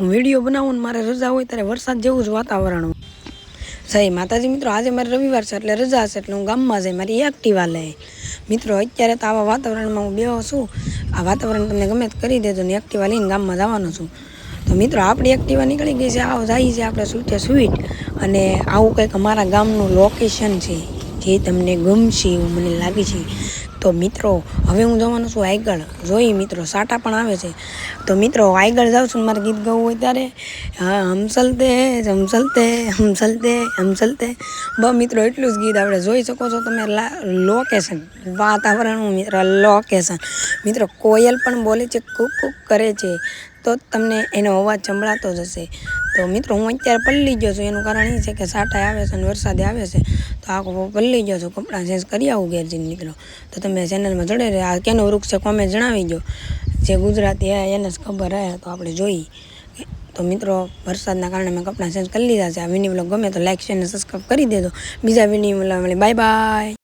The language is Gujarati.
હું વિડીયો બનાવું ને મારે રજા હોય ત્યારે વરસાદ જેવું જ વાતાવરણ હોય. જય માતાજી મિત્રો, આજે મારે રવિવાર છે એટલે રજા છે એટલે હું ગામમાં જઈ મારી એક્ટિવા લઈ. મિત્રો અત્યારે તો આવા વાતાવરણમાં હું બેહો છું. આ વાતાવરણ તમને ગમે તો કરી દેજો ને એક્ટિવા લઈને ગામમાં જવાનો છું. તો મિત્રો આપણી એક્ટિવા નીકળી ગઈ છે, આવો જાય છે આપણે સ્વીટે સ્વીટ. અને આવું કંઈક અમારા ગામનું લોકેશન છે જે તમને ગમશે એવું મને લાગે છે. તો મિત્રો હવે હું જવાનું છું આગળ. જોઈ મિત્રો સાટા પણ આવે છે. તો મિત્રો આગળ જાઉં છું મારે ગીત ગાવું હોય ત્યારે હા હમ ચલતે હમ ચલતે મિત્રો એટલું જ ગીત આપણે જોઈ શકો છો તમે. લોકેશન વાતાવરણ મિત્રો લોકેશન. મિત્રો કોયલ પણ બોલે છે, કૂક કૂક કરે છે, તો તમને એનો અવાજ સંભળાતો જ હશે. તો મિત્રો હું અત્યારે પલળી ગયો છું, એનું કારણ એ છે કે સાટા આવે છે અને વરસાદે આવે છે. તો આખો પલળી ગયો છું, કપડાં ચેન્જ કરી આવું ઘેર જઈને મિત્રો. તો તમે ચેનલમાં જોડે રહે. આ કેનો વૃક્ષ છે કોમેન્ટ જણાવી દો. જે ગુજરાતી હે એને જ ખબર હે, તો આપણે જોઈએ. તો મિત્રો વરસાદના કારણે મેં કપડાં ચેન્જ કરી લીધા છે. આ વિડીયો વ્લોગ ગમે તો લાઈક શેર અને સબસ્ક્રાઈબ કરી દેજો. બીજા વિડીયો મળે. Bye bye.